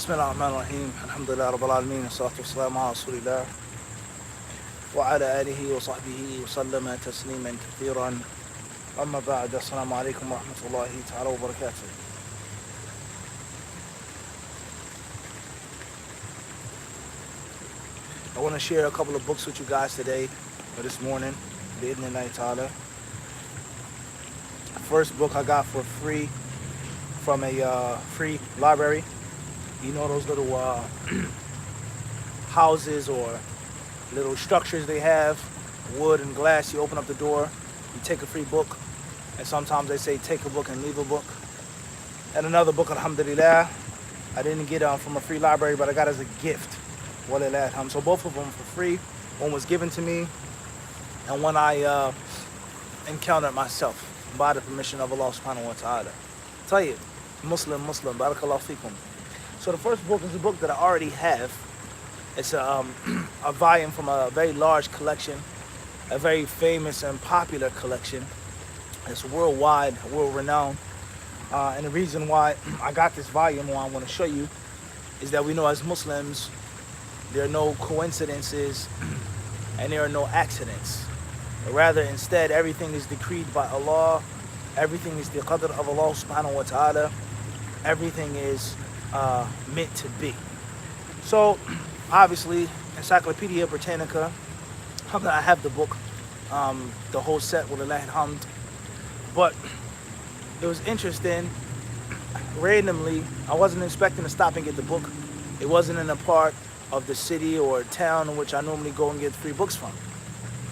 Bismillahirrahmanirrahim. Alhamdulillah Rabbil Alameen. Salatu wassalamu ala Rasulillah. Wa ala alihi wa sahbihi wa sallama tasliman kathiran. Amma ba'd. Assalamu alaikum wa rahmatullahi ta'ala wa barakatuh. I want to share a couple of books with you guys today, or this morning, bi'idhnillahi ta'ala. First book I got for free from a free library. You know those little houses or little structures they have, wood and glass. You open up the door, you take a free book, and sometimes they say take a book and leave a book. And another book, alhamdulillah, I didn't get from a free library, but I got as a gift. Walillah. So both of them for free. One was given to me, and one I encountered myself by the permission of Allah subhanahu wa ta'ala. Tayyib, Muslim, barakallahu feekum. So the first book is a book that I already have. It's a volume from a very large collection, a very famous and popular collection. It's worldwide, world-renowned. And the reason why I got this volume, what I want to show you, is that we know as Muslims, there are no coincidences and there are no accidents. But rather, instead, everything is decreed by Allah. Everything is the qadr of Allah subhanahu wa ta'ala. Everything is meant to be. So obviously Encyclopedia Britannica, I have the book, the whole set, walillahi alhamd. But it was interesting, randomly, I wasn't expecting to stop and get the book. It wasn't in a part of the city or town in which I normally go and get free books from.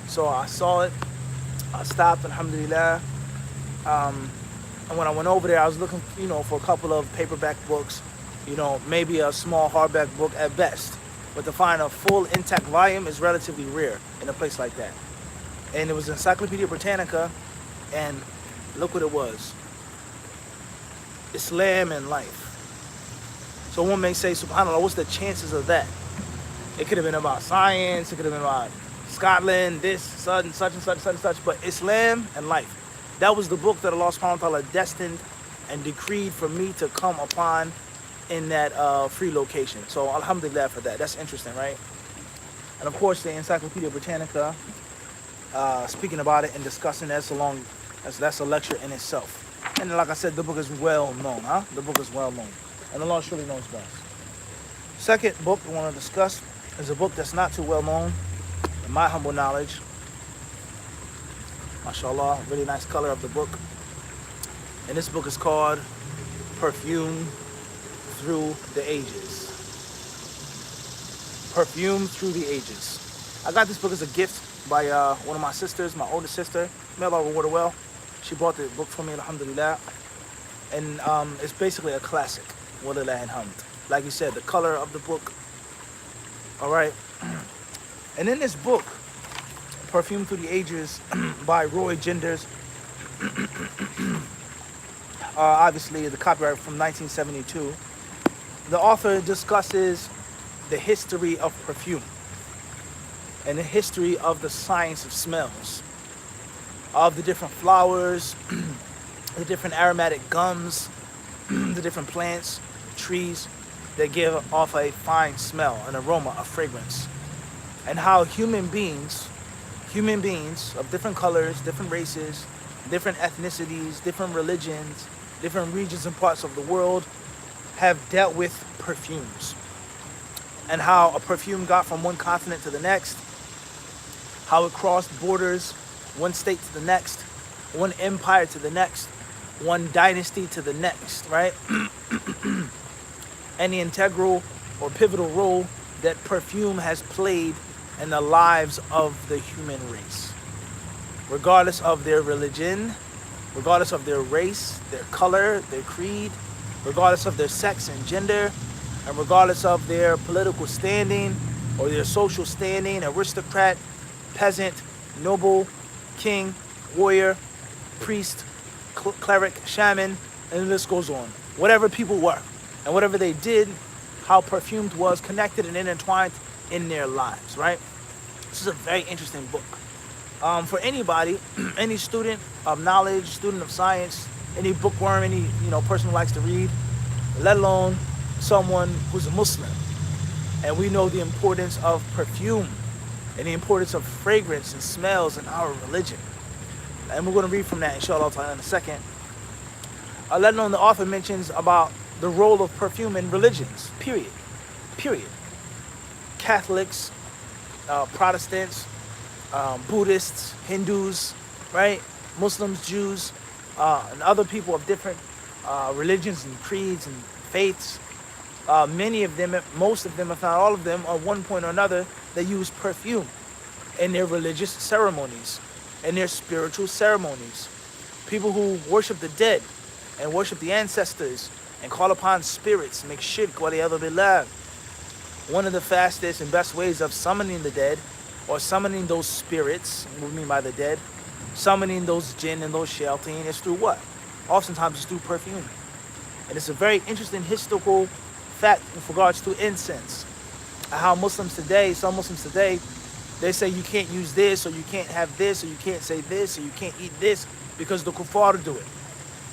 So I saw it, I stopped, alhamdulillah. And when I went over there, I was looking, for a couple of paperback books, maybe a small hardback book at best. But to find a full intact volume is relatively rare in a place like that. And it was Encyclopedia Britannica, and look what it was. Islam and life. So one may say, subhanAllah, what's the chances of that? It could have been about science, it could have been about Scotland, this, such and such, but Islam and life. That was the book that Allah subhanahu wa ta'ala destined and decreed for me to come upon in that free location. So alhamdulillah for that. That's interesting, right? And of course the Encyclopedia Britannica, speaking about it and discussing that's a lecture in itself. And like I said, the book is well known, The book is well known. And Allah surely knows best. Second book I want to discuss is a book that's not too well known, in my humble knowledge. MashaAllah, really nice color of the book. And this book is called Perfume Through the Ages. Perfume Through the Ages. I got this book as a gift by one of my sisters, my older sister. May Allah reward her well. She bought the book for me, alhamdulillah. And it's basically a classic. Walillah alhamd. Like you said, the color of the book. Alright. And in this book, Perfume Through the Ages by Roy Genders. Obviously, the copyright from 1972. The author discusses the history of perfume and the history of the science of smells, of the different flowers, the different aromatic gums, the different plants, trees that give off a fine smell, an aroma, a fragrance, and how human beings of different colors, different races, different ethnicities, different religions, different regions and parts of the world have dealt with perfumes. And how a perfume got from one continent to the next, how it crossed borders, one state to the next, one empire to the next, one dynasty to the next, right? And the integral or pivotal role that perfume has played in the lives of the human race, regardless of their religion, regardless of their race, their color, their creed, regardless of their sex and gender, and regardless of their political standing or their social standing, aristocrat, peasant, noble, king, warrior, priest, cleric, shaman, and the list goes on. Whatever people were and whatever they did, how perfumed was connected and intertwined in their lives, right? This is a very interesting book. For anybody, any student of knowledge, student of science, any bookworm, any person who likes to read, let alone someone who's a Muslim, and we know the importance of perfume and the importance of fragrance and smells in our religion. And we're going to read from that, inshallah ta'ala, in a second. Let alone the author mentions about the role of perfume in religions, period. Catholics, Protestants, Buddhists, Hindus, right? Muslims, Jews, and other people of different religions and creeds and faiths. Many of them, most of them, if not all of them, at one point or another, they use perfume in their religious ceremonies, in their spiritual ceremonies. People who worship the dead and worship the ancestors and call upon spirits, make shirk, waliyadu billah. One of the fastest and best ways of summoning the dead, or summoning those spirits, what we mean by the dead, summoning those jinn and those shayateen, is through what? Oftentimes it's through perfume. And it's a very interesting historical fact with regards to incense. How Muslims today, some Muslims today, they say you can't use this, or you can't have this, or you can't say this, or you can't eat this, because the kuffar do it.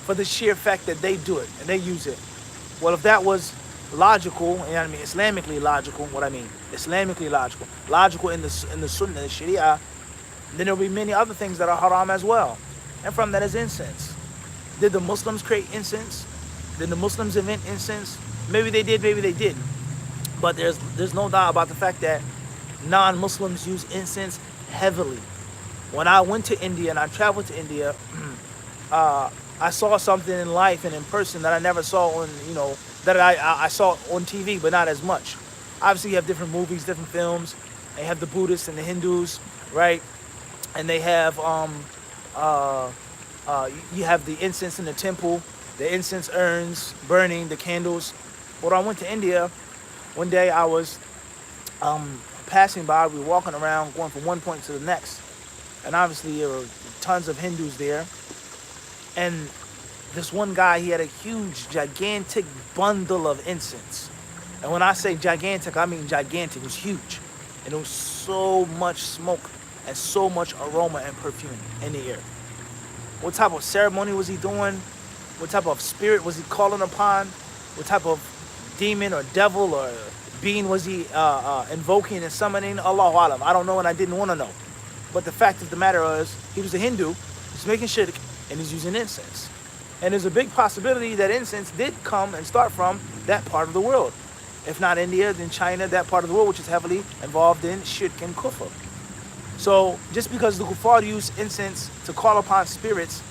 For the sheer fact that they do it, and they use it. Well, if that was logical, and I mean Islamically logical, logical in the Sunnah, the Sharia, then there'll be many other things that are haram as well. And from that is incense. Did the Muslims create incense? Did the Muslims invent incense? Maybe they did, maybe they didn't. But there's no doubt about the fact that non-Muslims use incense heavily. When I went to India and I traveled to India, I saw something in life and in person that I never saw on, that I saw on TV, but not as much. Obviously, you have different movies, different films. They have the Buddhists and the Hindus, right? And they have, you have the incense in the temple, the incense urns burning, the candles. When I went to India, one day I was passing by, we were walking around, going from one point to the next. And obviously there were tons of Hindus there. And this one guy, he had a huge, gigantic bundle of incense. And when I say gigantic, I mean gigantic. It was huge. And there was so much smoke and so much aroma and perfume in the air. What type of ceremony was he doing? What type of spirit was he calling upon? What type of demon or devil or being was he invoking and summoning? Allahu Alam. I don't know and I didn't want to know. But the fact of the matter is, he was a Hindu, he's making shirk, and he's using incense. And there's a big possibility that incense did come and start from that part of the world. If not India, then China, that part of the world which is heavily involved in shirk and kufr. So just because the kuffar use incense to call upon spirits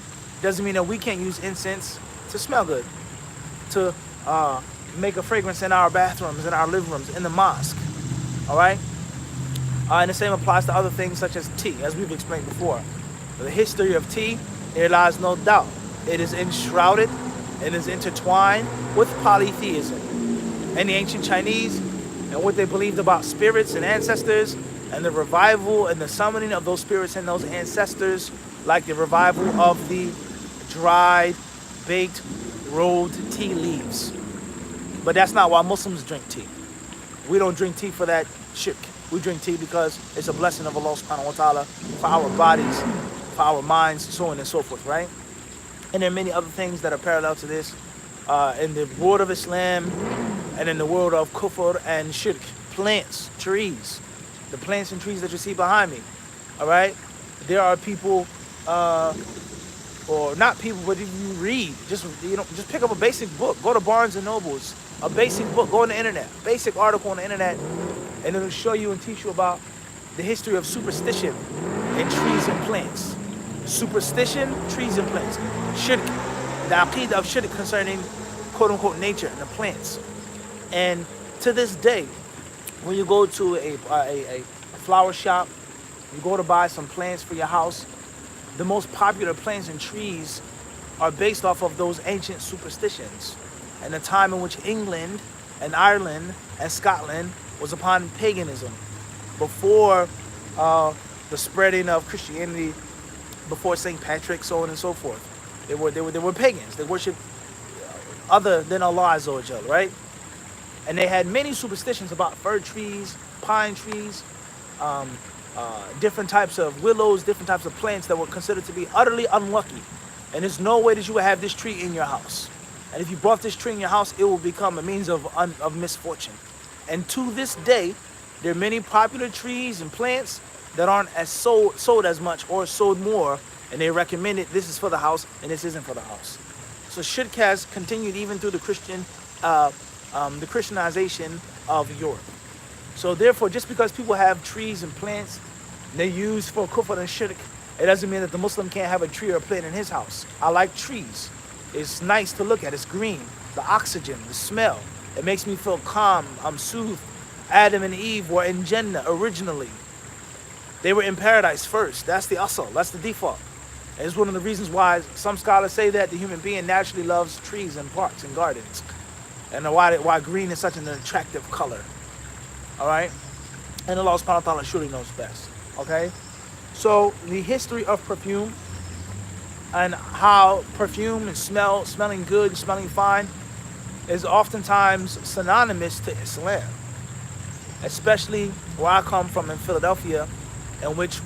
doesn't mean that we can't use incense to smell good, to make a fragrance in our bathrooms, in our living rooms, in the mosque. All right? And the same applies to other things such as tea, as we've explained before. The history of tea, there lies no doubt. It is enshrouded, it is intertwined with polytheism. And the ancient Chinese and what they believed about spirits and ancestors, and the revival and the summoning of those spirits and those ancestors, like the revival of the dried, baked, rolled tea leaves. But that's not why Muslims drink tea. We don't drink tea for that shirk. We drink tea because it's a blessing of Allah subhanahu wa ta'ala for our bodies, for our minds, so on and so forth, right? And there are many other things that are parallel to this in the world of Islam and in the world of kufr and shirk. Plants, trees, the plants and trees that you see behind me, all right? There are people, or not people, but if you read, just pick up a basic book. Go to Barnes and Nobles, a basic book, go on the internet, basic article on the internet, and it'll show you and teach you about the history of superstition in trees and plants. Superstition, trees and plants. Shirk, the aqeedah of shirk concerning quote-unquote nature and the plants. And to this day, when you go to a flower shop, you go to buy some plants for your house, the most popular plants and trees are based off of those ancient superstitions and the time in which England and Ireland and Scotland was upon paganism, before the spreading of Christianity, before St. Patrick, so on and so forth. They were pagans. They worshipped other than Allah Azza wa Jal, right? And they had many superstitions about fir trees, pine trees, different types of willows, different types of plants that were considered to be utterly unlucky. And there's no way that you would have this tree in your house. And if you brought this tree in your house, it will become a means of misfortune. And to this day, there are many popular trees and plants that aren't as sold as much or sold more, and they recommend it. This is for the house, and this isn't for the house. So shirk has continued even through the Christianization of Europe. So therefore, just because people have trees and plants they use for kufr and shirk, it doesn't mean that the Muslim can't have a tree or a plant in his house. I like trees. It's nice to look at. It's green. The oxygen, the smell. It makes me feel calm. I'm soothed. Adam and Eve were in Jannah originally. They were in paradise first. That's the asal. That's the default. And it's one of the reasons why some scholars say that the human being naturally loves trees and parks and gardens. And why green is such an attractive color. All right? And Allah subhanahu wa ta'ala surely knows best. Okay? So the history of perfume and how perfume and smelling good, smelling fine, is oftentimes synonymous to Islam. Especially where I come from in Philadelphia, in which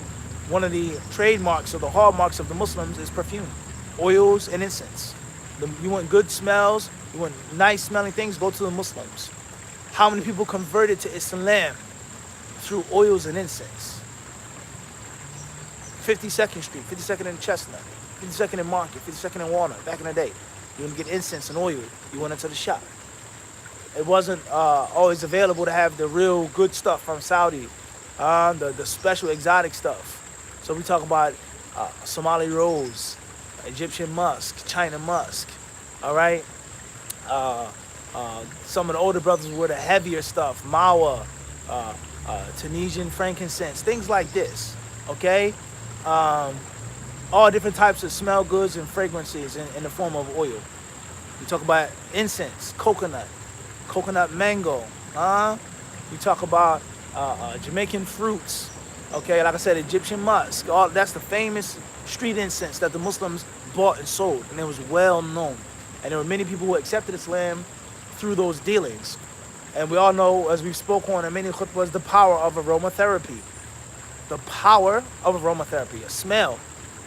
one of the trademarks or the hallmarks of the Muslims is perfume, oils and incense. You want good smells, you want nice smelling things, go to the Muslims. How many people converted to Islam through oils and incense? 52nd Street, 52nd and Chestnut, 52nd and Market, 52nd and Walnut, back in the day. You want to get incense and oil, you went into the shop. It wasn't always available to have the real good stuff from Saudi, the special exotic stuff. So we talk about Somali rose, Egyptian musk, China musk, all right? Some of the older brothers were the heavier stuff, Mawa, Tunisian frankincense, things like this, okay? All different types of smell goods and fragrances in the form of oil. We talk about incense, coconut mango, You talk about Jamaican fruits, okay? Like I said, Egyptian musk. That's the famous street incense that the Muslims bought and sold, and it was well known. And there were many people who accepted Islam through those dealings. And we all know, as we've spoken on in many khutbahs, the power of aromatherapy. The power of aromatherapy, a smell,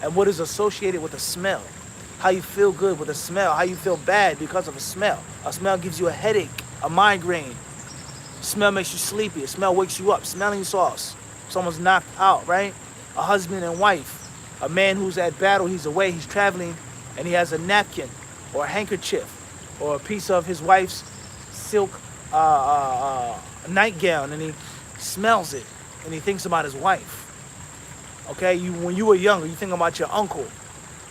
and what is associated with a smell. How you feel good with a smell, how you feel bad because of a smell. A smell gives you a headache, a migraine. Smell makes you sleepy. A smell wakes you up. Smelling sauce. Someone's knocked out, right? A husband and wife. A man who's at battle, he's away, he's traveling, and he has a napkin or a handkerchief or a piece of his wife's silk nightgown, and he smells it, and he thinks about his wife. Okay, when you were younger, you think about your uncle,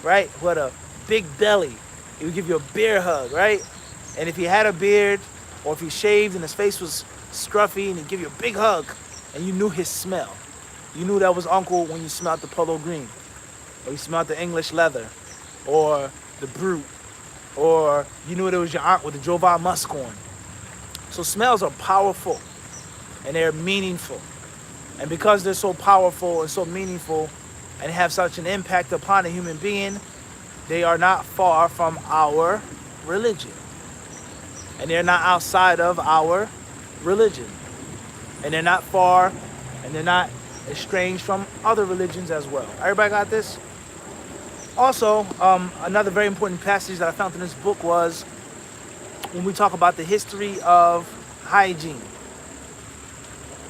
right? Who had a big belly. He would give you a bear hug, right? And if he had a beard, or if he shaved and his face was scruffy, and he'd give you a big hug, and you knew his smell. You knew that was uncle when you smelled the polo green, or you smelled the English leather, or the brute, or you knew it was your aunt with the Jovan musk on. So smells are powerful, and they're meaningful. And because they're so powerful and so meaningful, and have such an impact upon a human being, they are not far from our religion. And they're not outside of our religion. And they're not far, and they're not estranged from other religions as well. Everybody got this? Also, another very important passage that I found in this book was when we talk about the history of hygiene.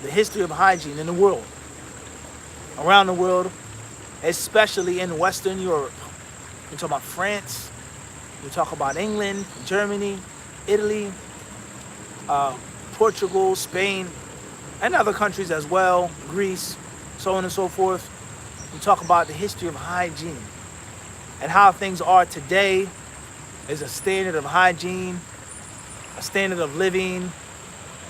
The history of hygiene in the world. Around the world, especially in Western Europe. We talk about France, we talk about England, Germany, Italy, Portugal, Spain, and other countries as well, Greece, so on and so forth. We talk about the history of hygiene and how things are today. There's a standard of hygiene, a standard of living.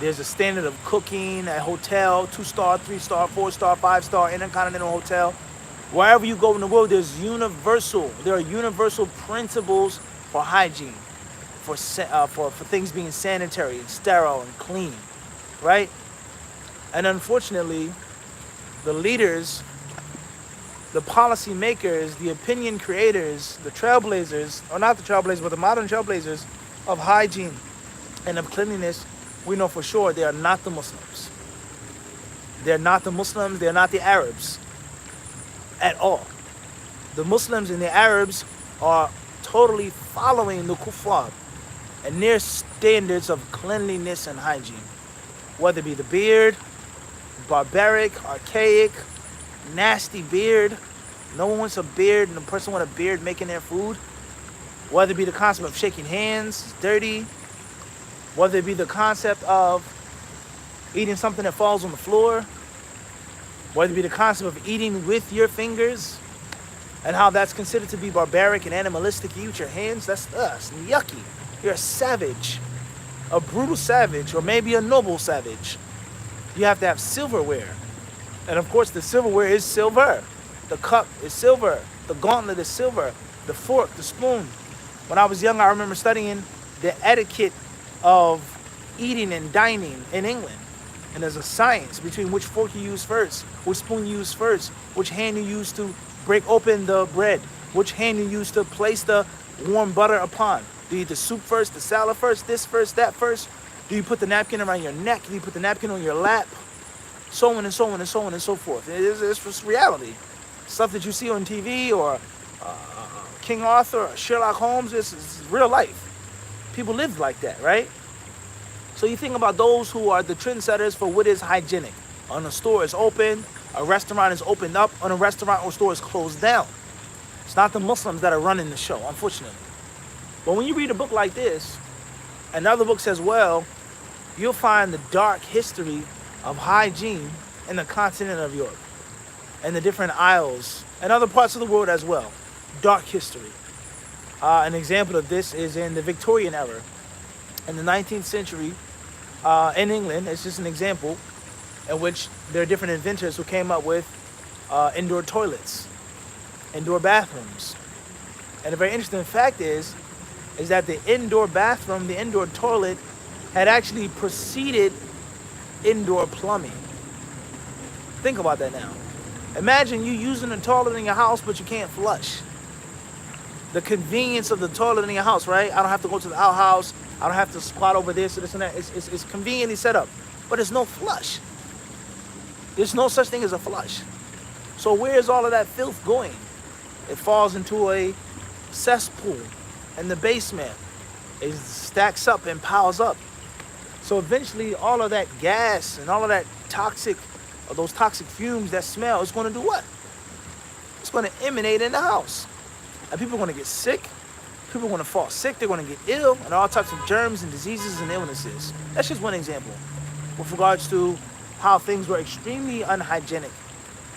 There's a standard of cooking at hotel, 2-star, 3-star, 4-star, 5-star, intercontinental hotel. Wherever you go in the world, there are universal principles for hygiene, for things being sanitary and sterile and clean, right? And unfortunately, the leaders, the policy makers, the opinion creators, the trailblazers, or not the trailblazers, but the modern trailblazers of hygiene and of cleanliness, we know for sure they are not the Muslims. They're not the Muslims, they're not the Arabs at all. The Muslims and the Arabs are totally following the kuffar. and their standards of cleanliness and hygiene. Whether it be the beard, barbaric, archaic, nasty beard. No one wants a beard, and the person with a beard making their food. Whether it be the concept of shaking hands, it's dirty. Whether it be the concept of eating something that falls on the floor. Whether it be the concept of eating with your fingers, and how that's considered to be barbaric and animalistic. You eat your hands, that's yucky. You're a savage, a brutal savage, or maybe a noble savage. You have to have silverware. And of course, the silverware is silver. The cup is silver. The gauntlet is silver. The fork, the spoon. When I was young, I remember studying the etiquette of eating and dining in England. And there's a science between which fork you use first, which spoon you use first, which hand you use to break open the bread, which hand you use to place the warm butter upon. Do you eat the soup first, the salad first, this first, that first? Do you put the napkin around your neck? Do you put the napkin on your lap? So on and so on and so on and so forth. It's just reality. Stuff that you see on TV or King Arthur or Sherlock Holmes, is real life. People live like that, right? So you think about those who are the trendsetters for what is hygienic. When a store is open, a restaurant is opened up, and a restaurant or store is closed down. It's not the Muslims that are running the show, unfortunately. But when you read a book like this, and other books as well, you'll find the dark history of hygiene in the continent of Europe, and the different isles, and other parts of the world as well. Dark history. An example of this is in the Victorian era. In the 19th century, in England, it's just an example in which there are different inventors who came up with indoor toilets, indoor bathrooms. And a very interesting fact is that the indoor bathroom, the indoor toilet, had actually preceded indoor plumbing. Think about that now. Imagine you using a toilet in your house, but you can't flush. The convenience of the toilet in your house, right? I don't have to go to the outhouse. I don't have to squat over this or this and that. It's conveniently set up, but there's no flush. There's no such thing as a flush. So where's all of that filth going? It falls into a cesspool in the basement. It stacks up and piles up. So eventually all of that gas and all of that toxic, or those toxic fumes that smell, is going to do what? It's going to emanate in the house. And people are going to get sick. People are going to fall sick. They're going to get ill, and all types of germs and diseases and illnesses. That's just one example with regards to how things were extremely unhygienic,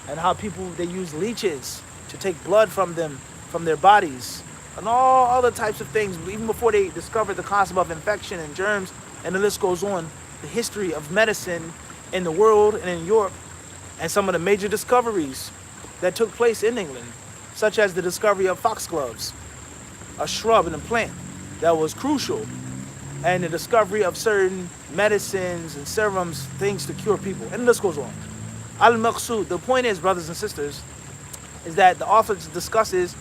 and how people, they use leeches to take blood from them, from their bodies, and all other types of things, even before they discovered the concept of infection and germs, and the list goes on. The history of medicine in the world and in Europe, and some of the major discoveries that took place in England, such as the discovery of foxgloves, a shrub and a plant that was crucial, and the discovery of certain medicines and serums, things to cure people, and the list goes on. Al-Maqsood, the point is, brothers and sisters, is that the author discusses,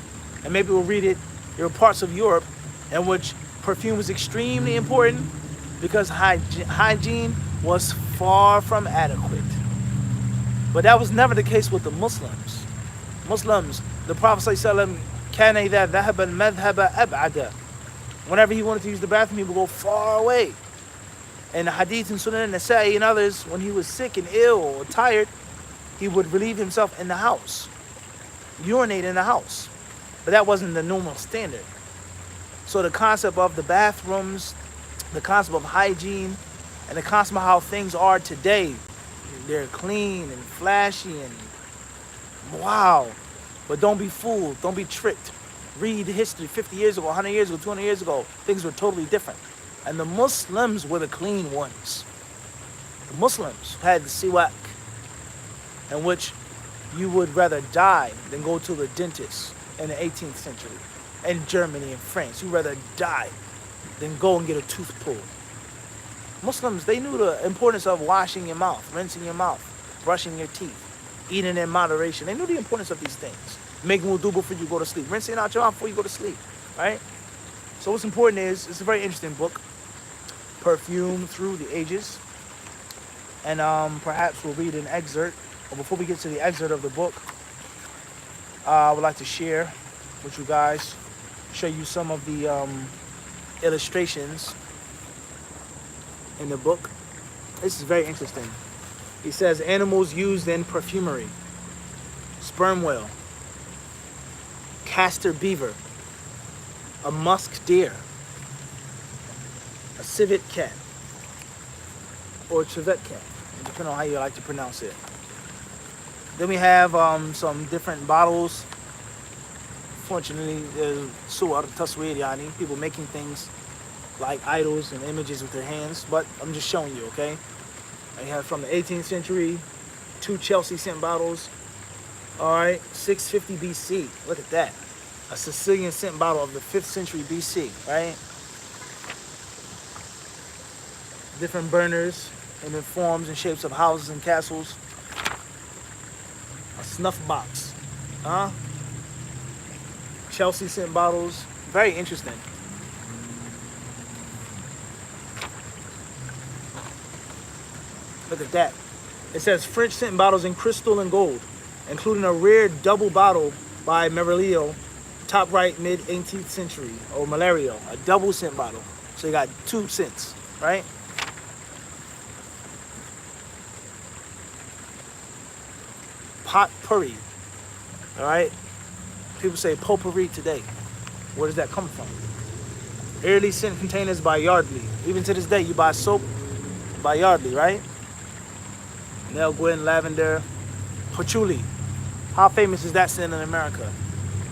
and maybe we'll read it, there are parts of Europe in which perfume was extremely important because hygiene was far from adequate. But that was never the case with the Muslims. The Prophet ﷺ, كَانَ إِذَا ذَهَبَ الْمَذْهَبَ أَبْعَدَ. Whenever he wanted to use the bathroom, he would go far away. And the hadith in Sunan Nasa'i and others, when he was sick and ill or tired, he would relieve himself in the house, urinate in the house. But that wasn't the normal standard. So the concept of the bathrooms, the concept of hygiene, and the concept of how things are today, they're clean and flashy and wow. But don't be fooled, don't be tricked. Read history 50 years ago, 100 years ago, 200 years ago. Things were totally different. And the Muslims were the clean ones. The Muslims had the siwak, in which you would rather die than go to the dentist in the 18th century. In Germany and France, you'd rather die than go and get a tooth pulled. Muslims, they knew the importance of washing your mouth, rinsing your mouth, brushing your teeth, eating in moderation. They knew the importance of these things. Making wudu before you go to sleep. Rinsing out your mouth before you go to sleep, right? So what's important is, it's a very interesting book, Perfume Through the Ages. And perhaps we'll read an excerpt. But before we get to the excerpt of the book, I would like to share with you guys, show you some of the illustrations in the book. This is very interesting. He says animals used in perfumery: sperm whale, castor beaver, a musk deer, a civet cat, or civet cat, depending on how you like to pronounce it. Then we have some different bottles. Fortunately, suwar, tasweer, yani, people making things like idols and images with their hands, but I'm just showing you, okay? I have from the 18th century, 2 Chelsea scent bottles. All right, 650 BC, look at that. A Sicilian scent bottle of the 5th century BC, right? Different burners and in forms and shapes of houses and castles. A snuff box, huh? Chelsea scent bottles, very interesting. Look at that. It says French scent bottles in crystal and gold, including a rare double bottle by Merilio, top right, mid 18th century, or Malario, a double scent bottle. So you got 2 scents, right? Potpourri, all right? People say potpourri today. Where does that come from? Early scent containers by Yardley. Even to this day, you buy soap by Yardley, right? Nell Gwynn, lavender, patchouli. How famous is that scent in America?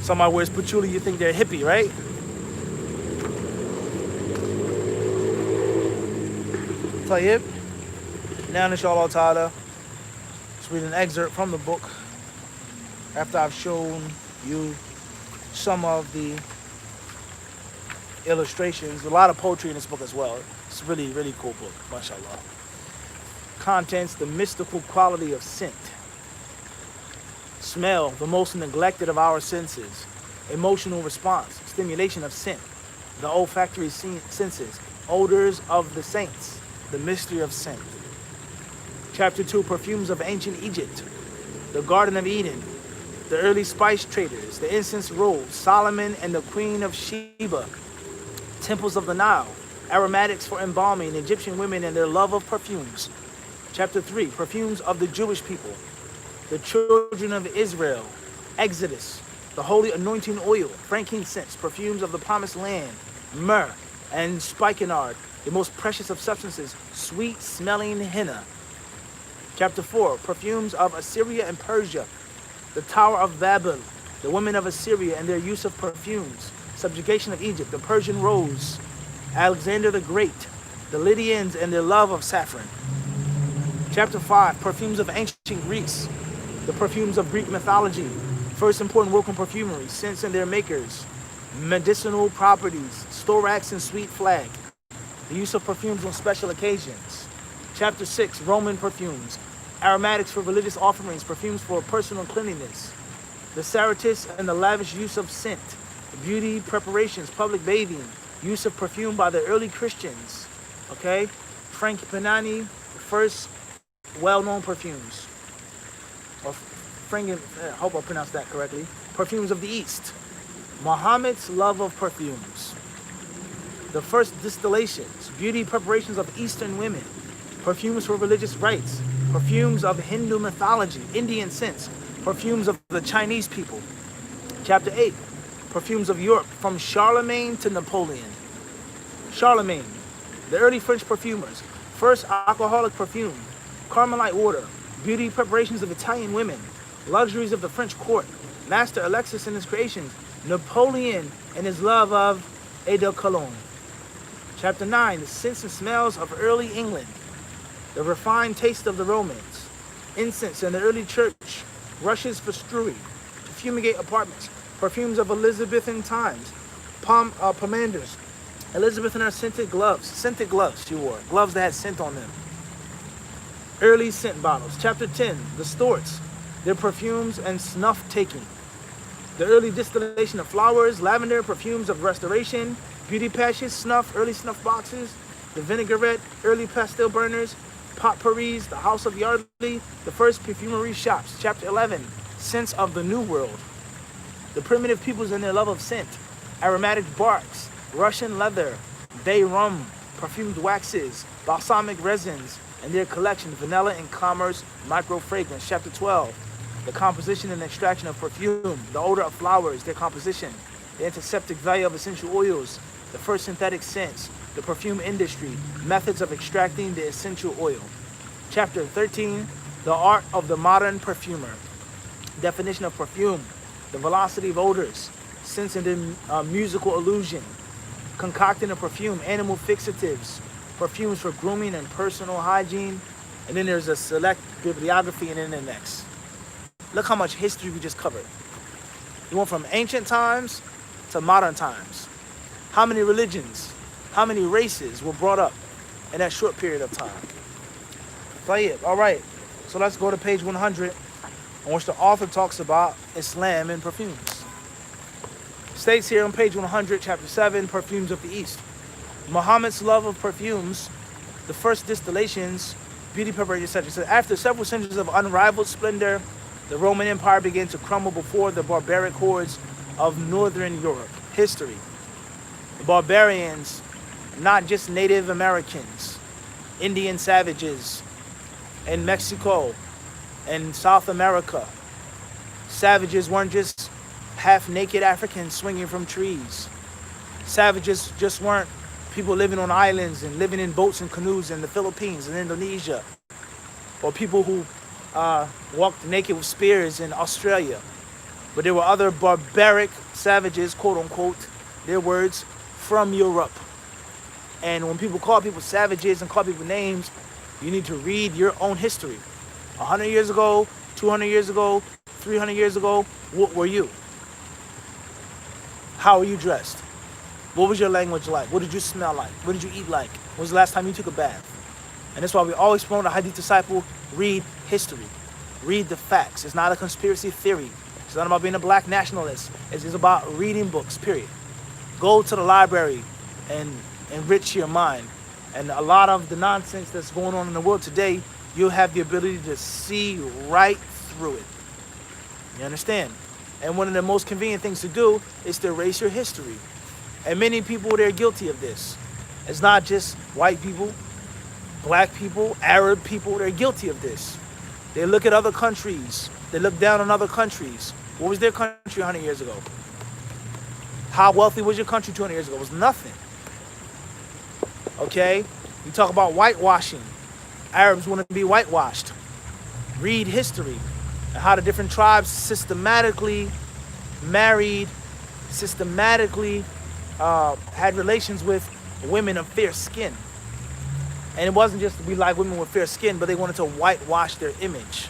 Somebody wears patchouli, you think they're hippie, right? Tayyib. Now, inshallah ta'ala, let's read an excerpt from the book after I've shown you some of the illustrations. A lot of poetry in this book as well. It's a really, really cool book, mashallah. Contents: the mystical quality of scent. Smell, the most neglected of our senses. Emotional response, stimulation of scent. The olfactory senses. Odors of the saints. The mystery of scent. Chapter 2, perfumes of ancient Egypt. The Garden of Eden. The early spice traders. The incense rolls. Solomon and the Queen of Sheba. Temples of the Nile. Aromatics for embalming. Egyptian women and their love of perfumes. Chapter 3, perfumes of the Jewish people. The children of Israel. Exodus. The holy anointing oil. Frankincense. Perfumes of the promised land. Myrrh and spikenard. The most precious of substances. Sweet smelling henna. Chapter 4, perfumes of Assyria and Persia. The Tower of Babel. The women of Assyria and their use of perfumes. Subjugation of Egypt. The Persian rose. Alexander the Great. The Lydians and their love of saffron. Chapter 5, perfumes of ancient Greece. The perfumes of Greek mythology. First important work on perfumery. Scents and their makers. Medicinal properties. Storax and sweet flag. The use of perfumes on special occasions. Chapter 6, Roman perfumes. Aromatics for religious offerings. Perfumes for personal cleanliness. The Saratis and the lavish use of scent. Beauty preparations, public bathing. Use of perfume by the early Christians. Okay? Frank Panani, the first well-known perfumes. Or I hope I pronounced that correctly. Perfumes of the East. Muhammad's love of perfumes. The first distillations. Beauty preparations of Eastern women. Perfumes for religious rites. Perfumes of Hindu mythology. Indian scents. Perfumes of the Chinese people. Chapter 8. Perfumes of Europe. From Charlemagne to Napoleon. Charlemagne. The early French perfumers. First alcoholic perfume. Carmelite water. Beauty preparations of Italian women. Luxuries of the French court. Master Alexis and his creations. Napoleon and his love of eau de cologne. Chapter 9. The scents and smells of early England. The refined taste of the Romans. Incense in the early church. Rushes for strewing. To fumigate apartments. Perfumes of Elizabethan times. Pomanders. Elizabeth and her scented gloves. Scented gloves she wore. Gloves that had scent on them. Early scent bottles. Chapter 10. The Storts. Their perfumes and snuff taking. The early distillation of flowers, lavender, perfumes of restoration, beauty patches, snuff, early snuff boxes, the vinaigrette, early pastel burners, potpourris, the House of Yardley, the first perfumery shops. Chapter 11. Scents of the New World. The primitive peoples and their love of scent. Aromatic barks, Russian leather, bay rum, perfumed waxes, balsamic resins, and their collection, vanilla and commerce, micro fragrance. Chapter 12, the composition and extraction of perfume, the odor of flowers, their composition, the antiseptic value of essential oils, the first synthetic scents, the perfume industry, methods of extracting the essential oil. Chapter 13, the art of the modern perfumer, definition of perfume, the velocity of odors, sense and musical illusion, concocting a perfume, animal fixatives, perfumes for grooming and personal hygiene, and then there's a select bibliography and then the next. Look how much history we just covered. We went from ancient times to modern times. How many religions, how many races were brought up in that short period of time? Play it. All right. So let's go to page 100, in which the author talks about Islam and perfumes. States here on page 100, chapter 7, perfumes of the East. Muhammad's love of perfumes, the first distillations, beauty preparation, etc. So after several centuries of unrivaled splendor, the Roman Empire began to crumble before the barbaric hordes of Northern Europe. History. The barbarians, not just Native Americans, Indian savages in Mexico and South America. Savages weren't just half-naked Africans swinging from trees. Savages just weren't people living on islands and living in boats and canoes in the Philippines and Indonesia, or people who walked naked with spears in Australia. But there were other barbaric savages, quote-unquote, their words, from Europe. And when people call people savages and call people names, you need to read your own history. 100 years ago, 200 years ago, 300 years ago, what were you? How were you dressed? What was your language like? What did you smell like? What did you eat like? When was the last time you took a bath? And that's why we always promote the Hadith Disciple, read history. Read the facts. It's not a conspiracy theory. It's not about being a black nationalist. It's about reading books, period. Go to the library and enrich your mind. And a lot of the nonsense that's going on in the world today, you'll have the ability to see right through it. You understand? And one of the most convenient things to do is to erase your history. And many people, they're guilty of this. It's not just white people, black people, Arab people, they're guilty of this. They look at other countries. They look down on other countries. What was their country 100 years ago? How wealthy was your country 200 years ago? It was nothing. Okay? You talk about whitewashing. Arabs want to be whitewashed. Read history and how the different tribes systematically married, systematically had relations with women of fair skin. And it wasn't just we like women with fair skin, but they wanted to whitewash their image.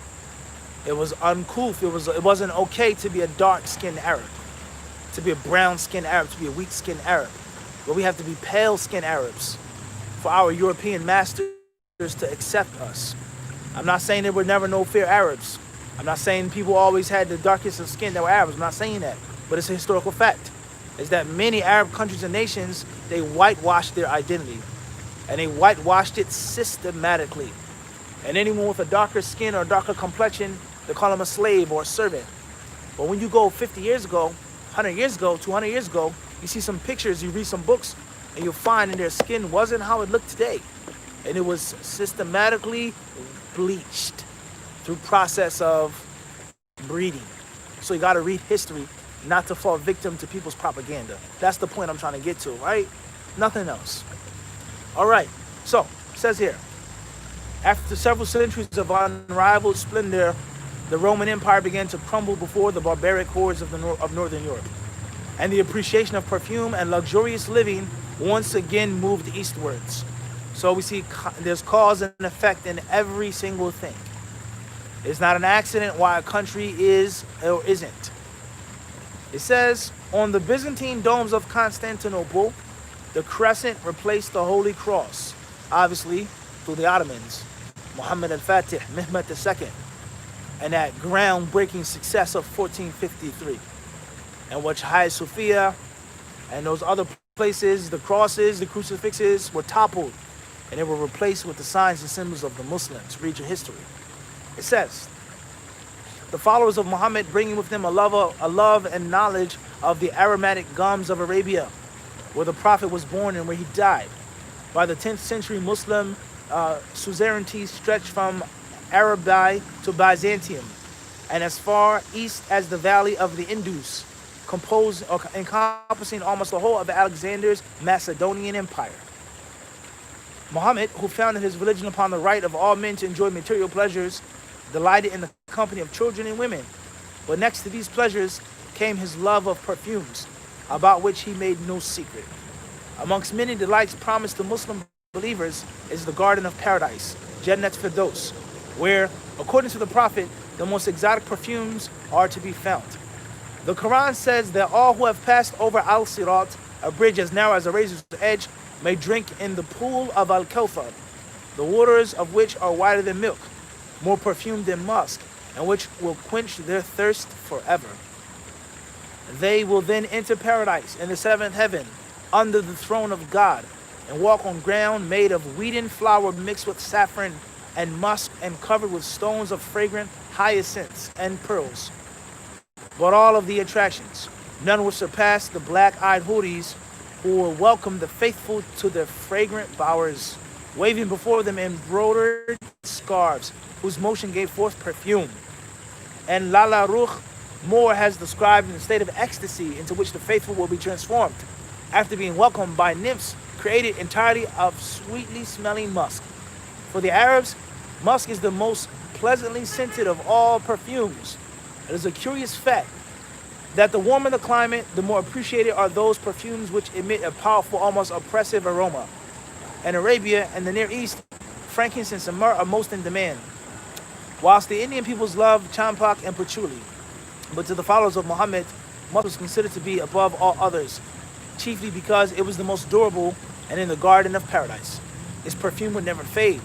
It was uncouth. It wasn't okay to be a dark-skinned Arab, to be a brown-skinned Arab, to be a wheat-skinned Arab. But we have to be pale-skinned Arabs for our European masters to accept us. I'm not saying there were never no fair Arabs. I'm not saying people always had the darkest of skin that were Arabs. I'm not saying that. But it's a historical fact. Is that many Arab countries and nations, they whitewashed their identity. And they whitewashed it systematically. And anyone with a darker skin or a darker complexion, they call them a slave or a servant. But when you go 50 years ago, 100 years ago, 200 years ago, you see some pictures, you read some books, and you'll find that their skin wasn't how it looked today. And it was systematically bleached through process of breeding. So you got to read history, not to fall victim to people's propaganda. That's the point I'm trying to get to, right? Nothing else. All right, so it says here, after several centuries of unrivaled splendor, the Roman Empire began to crumble before the barbaric hordes of Northern Europe. And the appreciation of perfume and luxurious living once again moved eastwards. So we see there's cause and effect in every single thing. It's not an accident why a country is or isn't. It says, on the Byzantine domes of Constantinople, the crescent replaced the Holy Cross, obviously through the Ottomans, Muhammad al-Fatih, Mehmet II, and that groundbreaking success of 1453, in which Hagia Sophia and those other places, the crosses, the crucifixes were toppled, and they were replaced with the signs and symbols of the Muslims. Read your history. It says, the followers of Muhammad bringing with them a love and knowledge of the aromatic gums of Arabia, where the Prophet was born and where he died, By the 10th century, Muslim suzerainty stretched from Arabi to Byzantium, and as far east as the valley of the Indus, encompassing almost the whole of Alexander's Macedonian Empire. Muhammad, who founded his religion upon the right of all men to enjoy material pleasures, delighted in the company of children and women. But next to these pleasures came his love of perfumes, about which he made no secret. Amongst many delights promised to Muslim believers is the Garden of Paradise, Jannat Firdaus, where, according to the Prophet, the most exotic perfumes are to be found. The Quran says that all who have passed over Al-Sirat, a bridge as narrow as a razor's edge, may drink in the pool of Al-Kawthar, the waters of which are whiter than milk, more perfumed than musk, and which will quench their thirst forever. They will then enter paradise in the seventh heaven, under the throne of God, and walk on ground made of wheaten flour mixed with saffron and musk and covered with stones of fragrant hyacinths and pearls. But all of the attractions, none will surpass the black-eyed houris who will welcome the faithful to their fragrant bowers, waving before them embroidered scarves whose motion gave forth perfume. And Lala Ruh Moore has described in a state of ecstasy into which the faithful will be transformed after being welcomed by nymphs created entirely of sweetly smelling musk. For the Arabs, musk is the most pleasantly scented of all perfumes. It is a curious fact that the warmer the climate, the more appreciated are those perfumes which emit a powerful, almost oppressive aroma. In Arabia and the Near East, frankincense and myrrh are most in demand, whilst the Indian peoples love champak and patchouli. But to the followers of Muhammad, musk was considered to be above all others, chiefly because it was the most durable and in the Garden of Paradise. Its perfume would never fade.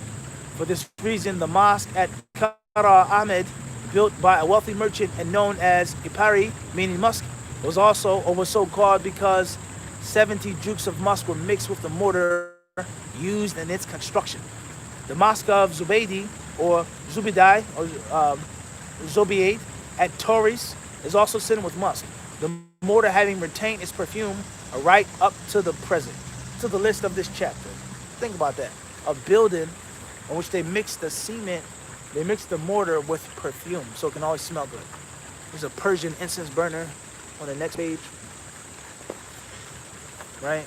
For this reason, the mosque at Kara Ahmed, built by a wealthy merchant and known as Ipari, meaning musk, was so called because 70 jukes of musk were mixed with the mortar used in its construction. The mosque of Zubaydi, or Zubidai, or Zobiade, at Tauris is also scented with musk, the mortar having retained its perfume right up to the present. To the list of this chapter. Think about that. A building in which they mix the cement, they mix the mortar with perfume so it can always smell good. There's a Persian incense burner on the next page. Right?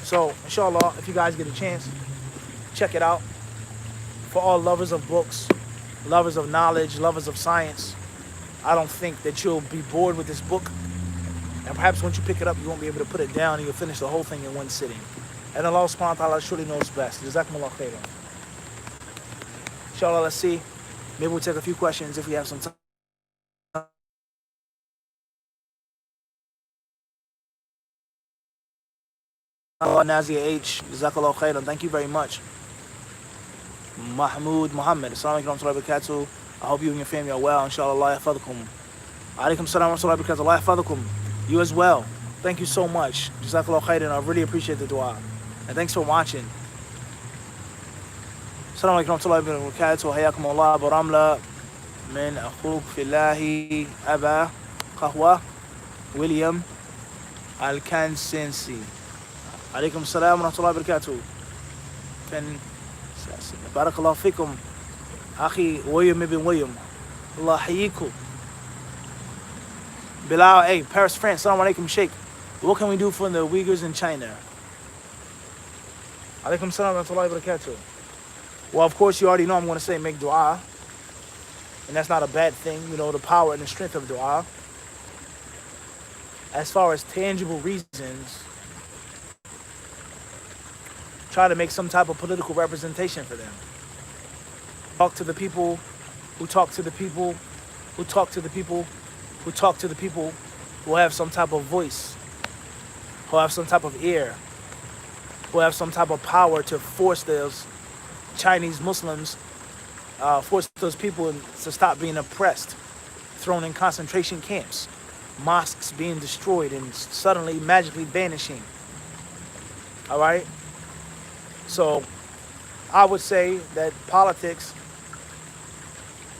So, inshallah, if you guys get a chance, check it out. For all lovers of books, lovers of knowledge, lovers of science, I don't think that you'll be bored with this book. And perhaps once you pick it up, you won't be able to put it down and you'll finish the whole thing in one sitting. And Allah subhanahu wa ta'ala surely knows best. Jazakumullah khairan. Inshallah, let's see. Maybe we'll take a few questions if we have some time. Nazia H. Jazakallah khairan. Thank you very much. Mahmoud Muhammad. Assalamu alaikum wa rahmatullahi wa barakatuh. I hope you and your family are well. Inshallah, Allah yahfadhukum. Alaikum salam wa rahmatullahi wa barakatuh. Allah yahfadhukum. You as well. Thank you so much. Jazakallah khairan. I really appreciate the dua. And thanks for watching. Assalamu alaikum wa rahmatullahi wa barakatuh. Hayakum Allah baramla min akhuk fillahi Aba Qahwa William Al-Kansensi. Alaikum salam wa rahmatullahi wa barakatuh. Barakallahu fikum. Akhi William ibn William. Allah hayikum. Bilal, hey, Paris, France. Assalamu alaikum, Sheikh. What can we do for the Uyghurs in China? Alaikum salam wa rahmatullahi wa barakatuh. Well, of course, you already know I'm going to say make dua. And that's not a bad thing. You know, the power and the strength of dua. As far as tangible reasons, try to make some type of political representation for them. Talk to the people who talk to the people who talk to the people who talk to the people who have some type of voice, who have some type of ear, who have some type of power to force those Chinese Muslims, force those people to stop being oppressed, thrown in concentration camps, mosques being destroyed and suddenly magically vanishing. All right? So I would say that politics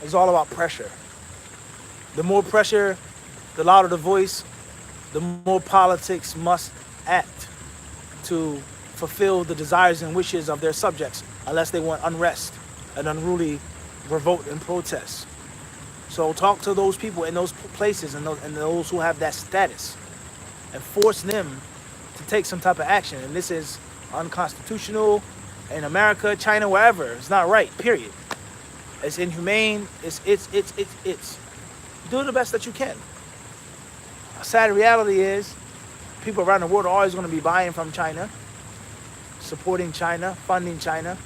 is all about pressure. The more pressure, the louder the voice, the more politics must act to fulfill the desires and wishes of their subjects unless they want unrest and unruly revolt and protest. So talk to those people in those places and those who have that status and force them to take some type of action. And this is unconstitutional in America, China, wherever. It's not right, period. It's inhumane. It's. Do the best that you can. A sad reality is people around the world are always going to be buying from China, supporting China, funding China.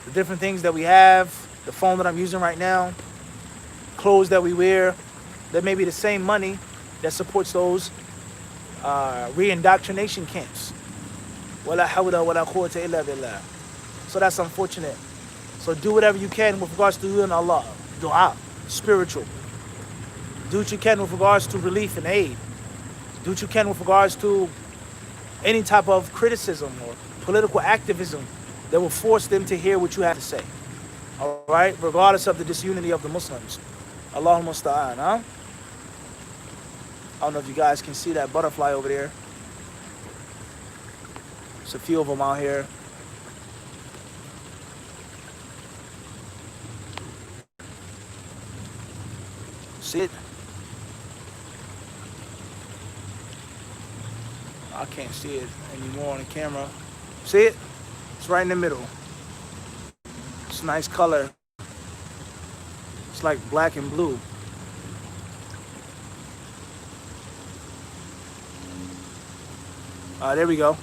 The different things that we have, the phone that I'm using right now, clothes that we wear, that may be the same money that supports those re-indoctrination camps. Wala hawla wala quwwata illa billah. So that's unfortunate. So do whatever you can with regards to doing Allah, dua, spiritual. Do what you can with regards to relief and aid. Do what you can with regards to any type of criticism or political activism that will force them to hear what you have to say. All right? Regardless of the disunity of the Muslims. Allahumma musta'an, huh? I don't know if you guys can see that butterfly over there. There's a few of them out here. See it? I can't see it anymore on the camera. See it? It's right in the middle. It's a nice color. It's like black and blue. There we go.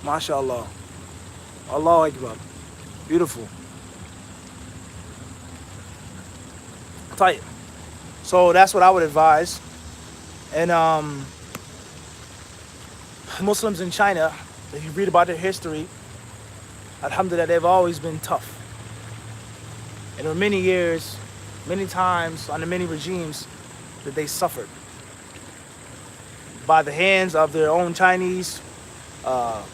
MashaAllah. Allahu Akbar. Beautiful. Tight. So that's what I would advise. And Muslims in China, if you read about their history, alhamdulillah, they've always been tough. And there were many years, many times, under many regimes that they suffered by the hands of their own Chinese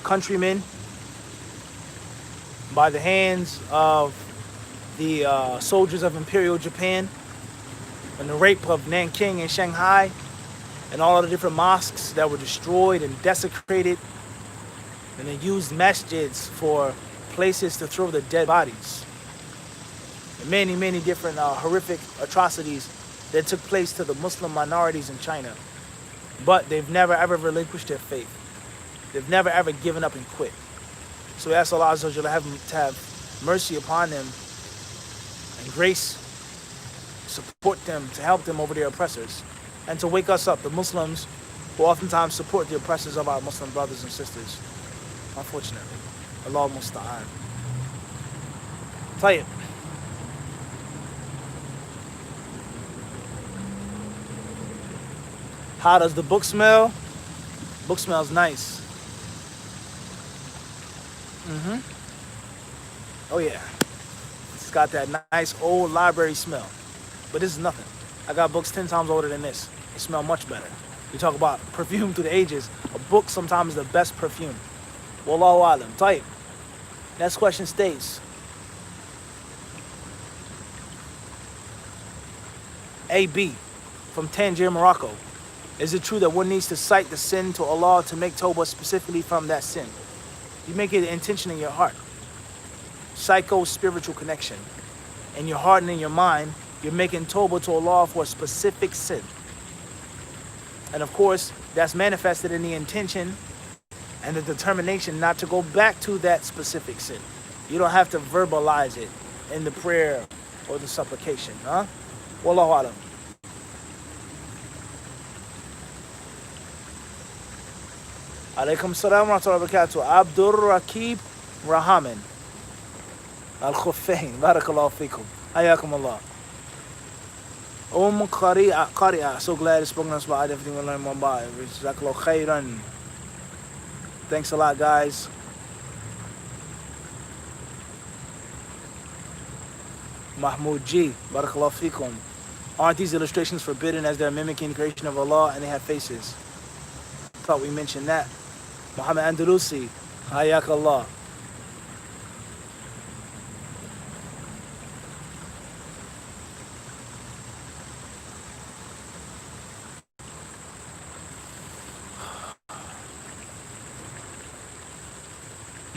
countrymen, by the hands of the soldiers of Imperial Japan, and the rape of Nanking and Shanghai, and all of the different mosques that were destroyed and desecrated, and they used masjids for places to throw the dead bodies. And many, many different horrific atrocities that took place to the Muslim minorities in China. But they've never ever relinquished their faith. They've never ever given up and quit. So we ask Allah Azza wa Jalla to have mercy upon them and grace, support them, to help them over their oppressors, and to wake us up, the Muslims who oftentimes support the oppressors of our Muslim brothers and sisters. Unfortunately. Allah musta'an. Tayyib. How does the book smell? Book smells nice. Oh yeah. It's got that nice old library smell. But this is nothing. I got books 10 times older than this. They smell much better. You talk about perfume through the ages. A book sometimes is the best perfume. Wallahu alam. Tayyib. Next question states, AB from Tangier, Morocco. Is it true that one needs to cite the sin to Allah to make tawbah specifically from that sin? You make it an intention in your heart. Psycho-spiritual connection. In your heart and in your mind, you're making tawbah to Allah for a specific sin. And of course, that's manifested in the intention and the determination not to go back to that specific sin. You don't have to verbalize it in the prayer or the supplication, huh? Wallahu alam. Alaykum salam wa rahmatullahi wa barakatuh. Abdur Rakib Rahaman Al-Khuffain. Barakallahu fikum. Hayakum Allah. Qari'a. So glad it's spoken to us about everything we learned one by. Jazakallahu khairan. Thanks a lot, guys. Mahmoud G. Barakallahu fikum. Aren't these illustrations forbidden as they're mimicking the creation of Allah and they have faces? Thought we mentioned that. Muhammad Andalusi. Hayakallah.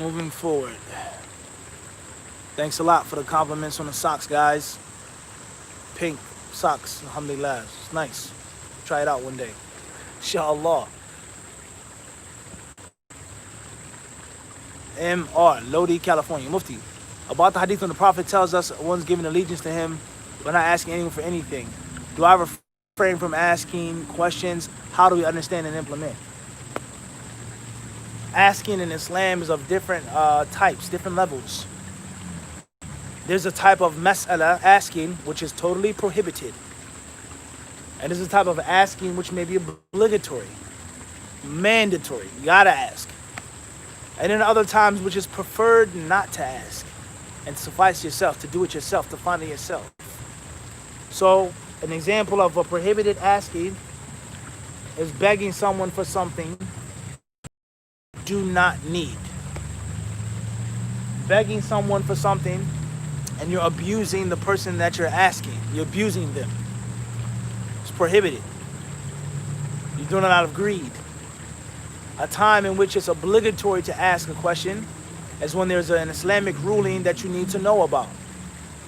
Moving forward. Thanks a lot for the compliments on the socks, guys. Pink socks, alhamdulillah. It's nice. Try it out one day. Inshallah. M.R. Lodi, California. Mufti. About the hadith when the Prophet tells us one's giving allegiance to him but not asking anyone for anything. Do I refrain from asking questions? How do we understand and implement? Asking in Islam is of different types, different levels. There's a type of mas'ala, asking, which is totally prohibited. And there's a type of asking which may be obligatory, mandatory. You gotta ask. And then other times which is preferred not to ask and suffice yourself, to do it yourself, to find it yourself. So an example of a prohibited asking is begging someone for something you do not need. Begging someone for something and you're abusing the person that you're asking. You're abusing them. It's prohibited. You're doing it out of greed. A time in which it's obligatory to ask a question is when there's an Islamic ruling that you need to know about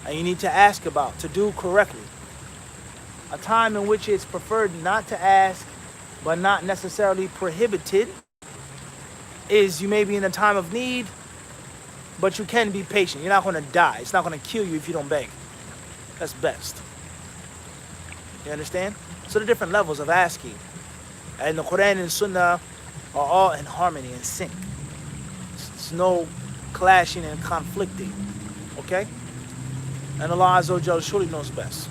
and you need to ask about to do correctly. A time in which it's preferred not to ask but not necessarily prohibited is you may be in a time of need, but you can be patient. You're not going to die. It's not going to kill you if you don't beg. That's best. You understand? So the different levels of asking. And the Quran and Sunnah are all in harmony and sync. It's no clashing and conflicting. Okay? And Allah Azza wa Jalla surely knows best.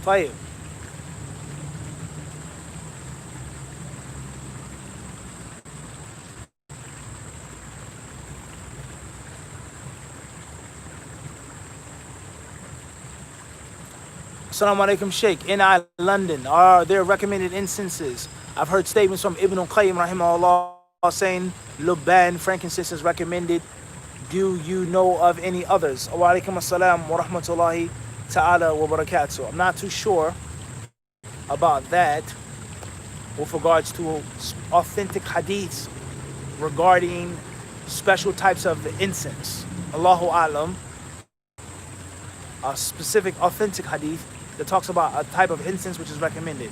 Tayyib. Assalamu alaikum, Sheikh. In London, are there recommended incenses? I've heard statements from Ibn al-Qayyim rahimahullah saying Luban, frankincense is recommended. Do you know of any others? Wa alaikum assalam wa rahmatullahi ta'ala wa barakatuh. I'm not too sure about that with regards to authentic hadiths regarding special types of incense. Allahu A'lam. A specific authentic hadith that talks about a type of incense which is recommended.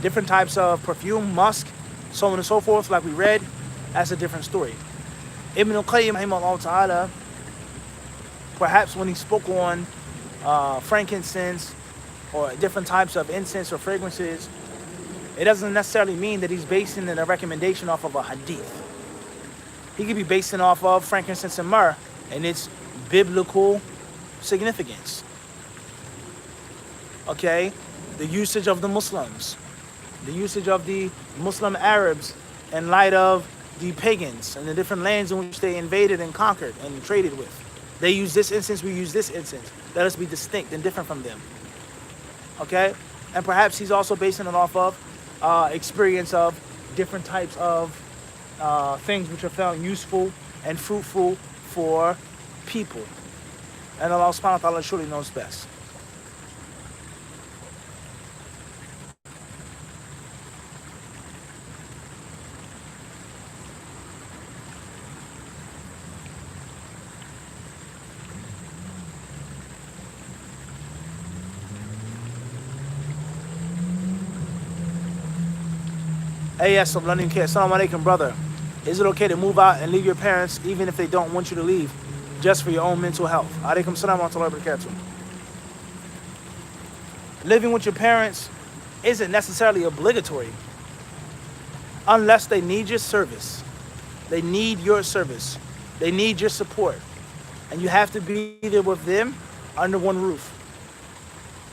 Different types of perfume, musk, so on and so forth, like we read, that's a different story. Ibn al-Qayyim, rahimahullah ta'ala, perhaps when he spoke on frankincense or different types of incense or fragrances, it doesn't necessarily mean that he's basing a recommendation off of a hadith. He could be basing off of frankincense and myrrh and its biblical significance. Okay, the usage of the Muslims, the usage of the Muslim Arabs in light of the pagans and the different lands in which they invaded and conquered and traded with. They use this incense, we use this incense. Let us be distinct and different from them. Okay, and perhaps he's also basing it off of experience of different types of things which are found useful and fruitful for people. And Allah subhanahu wa ta'ala surely knows best. Hey, yes, I'm London Kid. Assalamu alaikum, brother. Is it okay to move out and leave your parents even if they don't want you to leave, just for your own mental health? Alaikum salam wa rahmatullahi wa barakatuh. Living with your parents isn't necessarily obligatory unless they need your service. They need your service. They need your support. And you have to be there with them under one roof.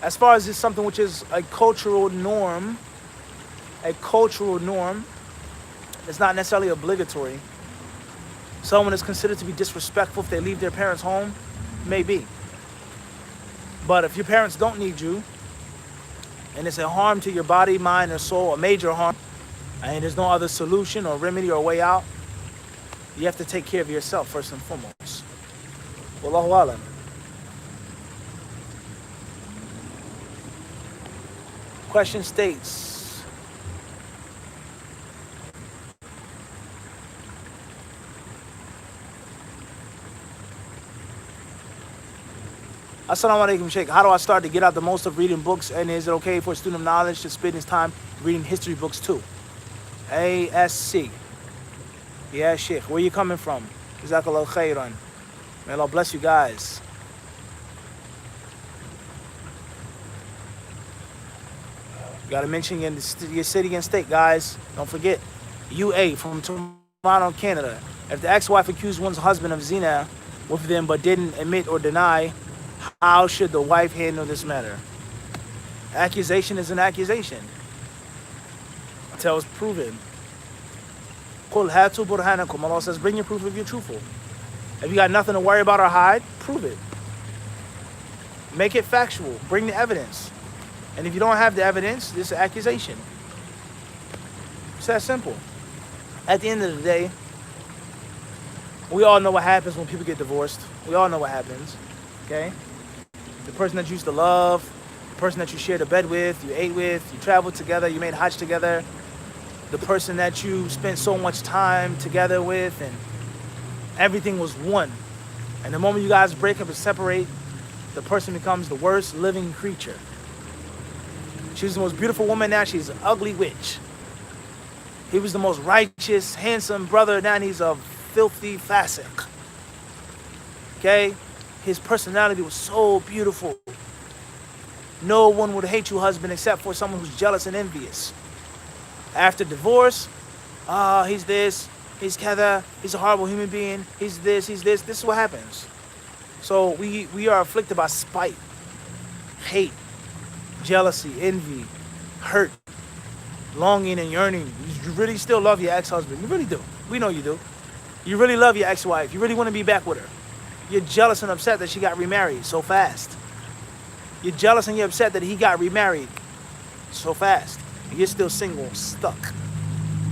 As far as it's something which is a cultural norm, it's not necessarily obligatory. Someone is considered to be disrespectful if they leave their parents' home, maybe. But if your parents don't need you, and it's a harm to your body, mind, or soul, a major harm, and there's no other solution or remedy or way out, you have to take care of yourself first and foremost. Wallahu alam. Question states, Assalamu alaikum, Sheikh. How do I start to get out the most of reading books? And is it okay for a student of knowledge to spend his time reading history books too? ASC. Yeah, Sheikh. Where you coming from? Jazakallah khairan. May Allah bless you guys. You gotta mention your city and state, guys. Don't forget. UA from Toronto, Canada. If the ex-wife accused one's husband of zina with them but didn't admit or deny, how should the wife handle this matter? Accusation is an accusation until it's proven. Qul hatu burhanakum. Allah says, bring your proof if you're truthful. If you got nothing to worry about or hide, prove it. Make it factual. Bring the evidence. And if you don't have the evidence, this is an accusation. It's that simple. At the end of the day, we all know what happens when people get divorced. We all know what happens, okay? The person that you used to love, the person that you shared a bed with, you ate with, you traveled together, you made hajj together, the person that you spent so much time together with, and everything was one. And the moment you guys break up and separate, the person becomes the worst living creature. She was the most beautiful woman, now she's an ugly witch. He was the most righteous, handsome brother, now he's a filthy fasiq. Okay? His personality was so beautiful. No one would hate you, husband, except for someone who's jealous and envious. After divorce, he's this, he's kada, he's a horrible human being, he's this, he's this. This is what happens. So we are afflicted by spite, hate, jealousy, envy, hurt, longing and yearning. You really still love your ex-husband. You really do. We know you do. You really love your ex-wife. You really want to be back with her. You're jealous and upset that she got remarried so fast. You're jealous and you're upset that he got remarried so fast. And you're still single, stuck.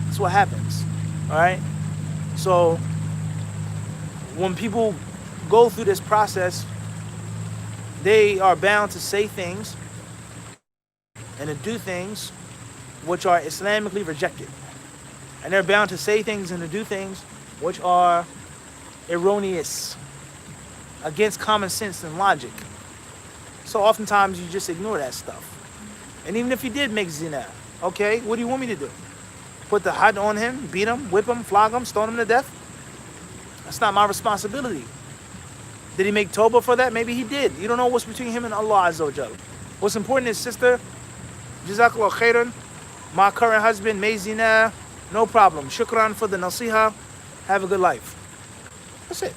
That's what happens. All right? So when people go through this process, they are bound to say things and to do things which are Islamically rejected. And they're bound to say things and to do things which are erroneous, against common sense and logic. So oftentimes you just ignore that stuff. And even if you did make zina, okay, what do you want me to do? Put the had on him, beat him, whip him, flog him, stone him to death? That's not my responsibility. Did he make tawbah for that? Maybe he did. You don't know what's between him and Allah Azza wa Jal. What's important is, sister, Jazakallah khairan, my current husband made zina, no problem. Shukran for the nasiha. Have a good life. That's it.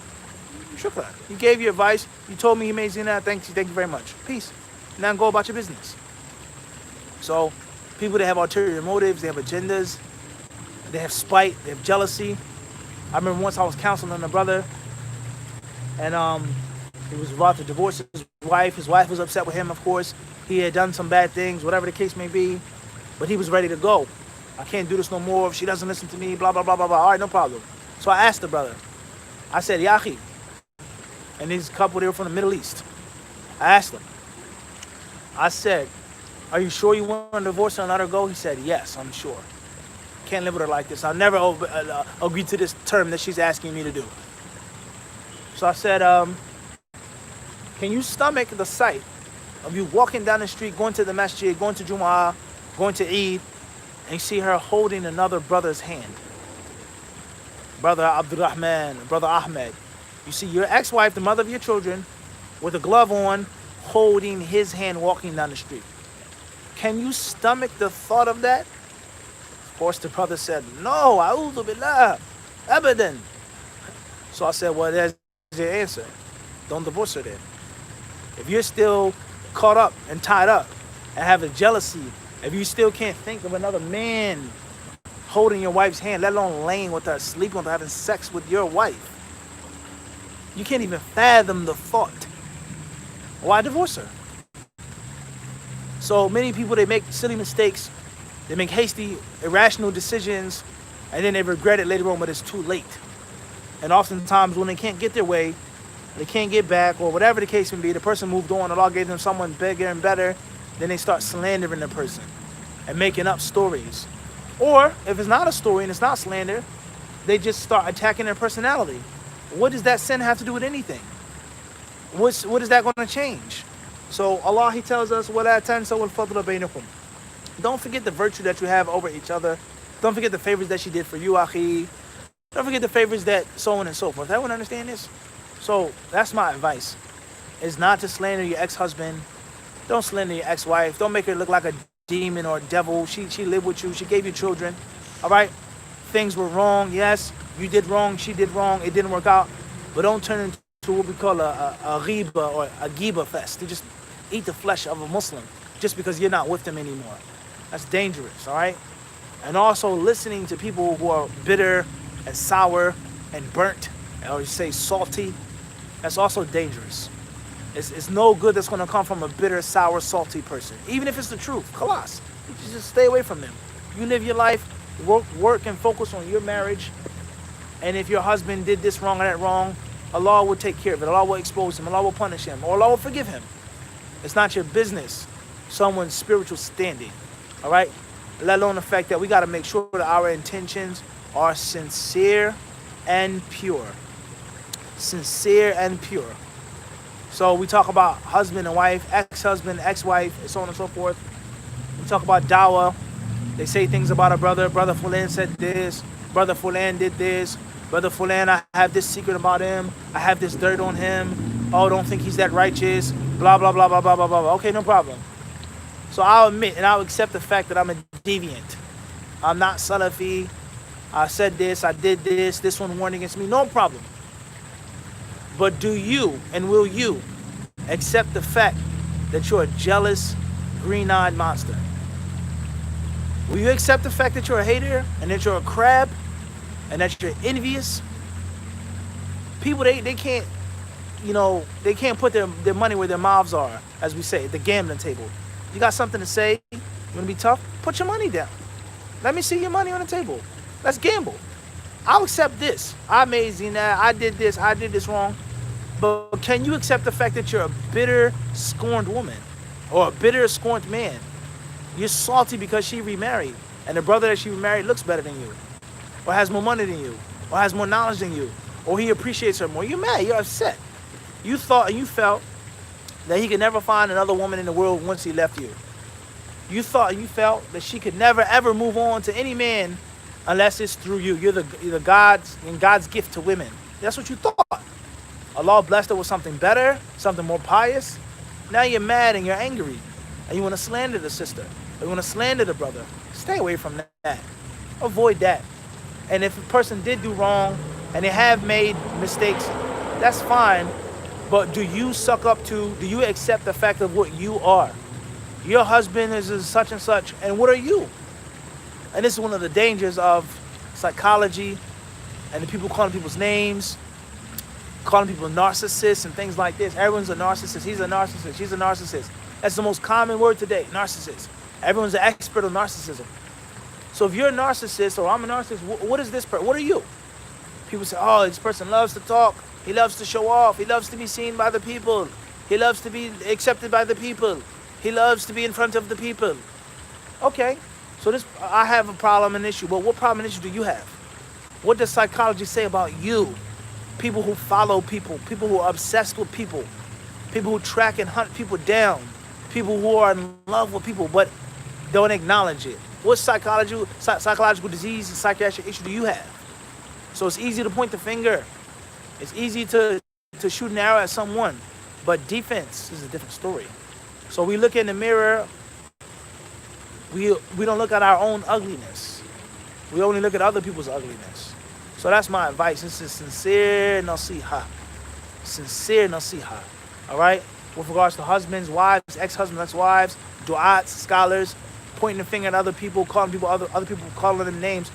Shukran. He gave you advice. You told me he made zina. Thank you very much. Peace. Now go about your business. So, people that have ulterior motives, they have agendas, they have spite, they have jealousy. I remember once I was counseling a brother, and he was about to divorce his wife. His wife was upset with him, of course. He had done some bad things, whatever the case may be, but he was ready to go. I can't do this no more. If she doesn't listen to me, blah, blah, blah, blah, blah. All right, no problem. So I asked the brother. I said, Yahi. And this couple, they were from the Middle East. I asked him. I said, are you sure you want to divorce her and let her go? He said, yes, I'm sure. Can't live with her like this. I'll never agree to this term that she's asking me to do. So I said, can you stomach the sight of you walking down the street, going to the masjid, going to Jumu'ah, going to Eid, and you see her holding another brother's hand? Brother Abdurrahman, Brother Ahmed. You see your ex-wife, the mother of your children, with a glove on, holding his hand walking down the street. Can you stomach the thought of that? Of course, the brother said, no, a'udhu billah, abadan. So I said, well, there's your answer. Don't divorce her then. If you're still caught up and tied up and have a jealousy, if you still can't think of another man holding your wife's hand, let alone laying with her, sleeping with her, having sex with your wife, you can't even fathom the thought. Why divorce her? So many people, they make silly mistakes, they make hasty, irrational decisions, and then they regret it later on, but it's too late. And oftentimes when they can't get their way, they can't get back, or whatever the case may be, the person moved on, Allah gave them someone bigger and better, then they start slandering the person and making up stories. Or if it's not a story and it's not slander, they just start attacking their personality. What does that sin have to do with anything? What is that going to change? So Allah, He tells us, وَلَا تَنْسَوْا الْفَضْلَ بَيْنَكُمْ. Don't forget the virtue that you have over each other. Don't forget the favors that she did for you, akhi. Don't forget the favors that so on and so forth. Everyone understand this? So that's my advice. Is not to slander your ex-husband. Don't slander your ex-wife. Don't make her look like a demon or a devil. She lived with you. She gave you children. All right? Things were wrong. Yes, you did wrong. She did wrong. It didn't work out. But don't turn into what we call a ghiba or a giba fest. To just eat the flesh of a Muslim just because you're not with them anymore. That's dangerous, all right? And also listening to people who are bitter and sour and burnt, or you say salty, that's also dangerous. It's no good that's going to come from a bitter, sour, salty person. Even if it's the truth, khalas. You just stay away from them. You live your life, work and focus on your marriage. And if your husband did this wrong or that wrong, Allah will take care of it. Allah will expose him. Allah will punish him. Or Allah will forgive him. It's not your business, someone's spiritual standing. All right? Let alone the fact that we got to make sure that our intentions are sincere and pure. Sincere and pure. So we talk about husband and wife, ex-husband, ex-wife, and so on and so forth. We talk about dawah. They say things about a brother. Brother Fulan said this. Brother Fulan did this. Brother Fulan, I have this secret about him. I have this dirt on him. Oh, don't think he's that righteous. Blah, blah, blah, blah, blah, blah, blah. Okay, no problem. So I'll admit and I'll accept the fact that I'm a deviant. I'm not Salafi. I said this, I did this. This one warned against me. No problem. But do you and will you accept the fact that you're a jealous, green-eyed monster? Will you accept the fact that you're a hater and that you're a crab and that you're envious? People, they can't, they can't put their money where their mouths are, as we say, at the gambling table. You got something to say? You want to be tough? Put your money down. Let me see your money on the table. Let's gamble. I'll accept this. I made zina. I did this wrong. But can you accept the fact that you're a bitter, scorned woman or a bitter, scorned man? You're salty because she remarried and the brother that she remarried looks better than you or has more money than you or has more knowledge than you or he appreciates her more. You're mad. You're upset. You thought and you felt that he could never find another woman in the world once he left you. You thought and you felt that she could never, ever move on to any man unless it's through you. You're the God's gift to women. That's what you thought. Allah blessed her with something better, something more pious. Now you're mad and you're angry. And you want to slander the sister. Or you want to slander the brother. Stay away from that. Avoid that. And if a person did do wrong and they have made mistakes, that's fine. But do you accept the fact of what you are? Your husband is such and such, and what are you? And this is one of the dangers of psychology and the people calling people's names, calling people narcissists and things like this. Everyone's a narcissist. He's a narcissist. She's a narcissist. That's the most common word today, narcissist. Everyone's an expert on narcissism. So if you're a narcissist or I'm a narcissist, what is this person? What are you? People say, oh, this person loves to talk. He loves to show off. He loves to be seen by the people. He loves to be accepted by the people. He loves to be in front of the people. Okay, so I have a problem, an issue. But what problem and issue do you have? What does psychology say about you? People who follow people, people who are obsessed with people, people who track and hunt people down, people who are in love with people but don't acknowledge it. What psychological disease and psychiatric issue do you have? So it's easy to point the finger. It's easy to shoot an arrow at someone. But defense is a different story. So we look in the mirror, we don't look at our own ugliness. We only look at other people's ugliness. So that's my advice. This is sincere nasiha. Sincere nasiha. All right? With regards to husbands, wives, ex-husbands, ex-wives, du'ats, scholars, pointing the finger at other people, calling people other people, calling them names.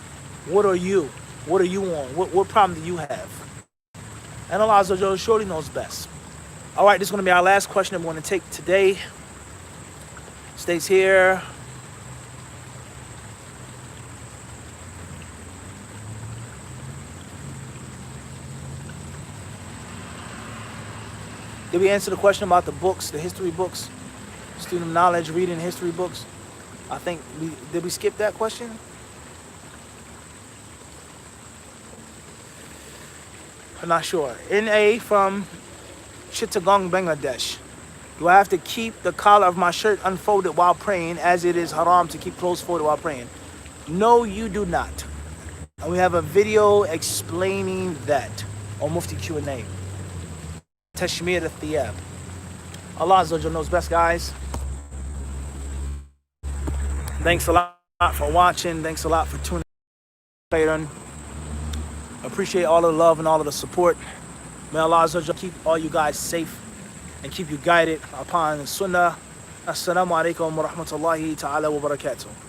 What are you? What are you on? What problem do you have? And Allah Azza wa Jalla surely knows best. All right, this is going to be our last question I'm going to take today. Stays here. Did we answer the question about the books, the history books, student knowledge, reading history books? I think did we skip that question? I'm not sure. NA from Chittagong, Bangladesh. Do I have to keep the collar of my shirt unfolded while praying, as it is haram to keep clothes folded while praying? No, you do not. And we have a video explaining that on Mufti Q&A. Tashmir al-Thiyab. Allah Azza wa Jalla knows best, guys. Thanks a lot for watching. Thanks a lot for tuning in. Appreciate all of the love and all of the support. May Allah Azza wa Jalla keep all you guys safe and keep you guided upon the Sunnah. Assalamu alaikum wa rahmatullahi ta'ala wa barakatuh.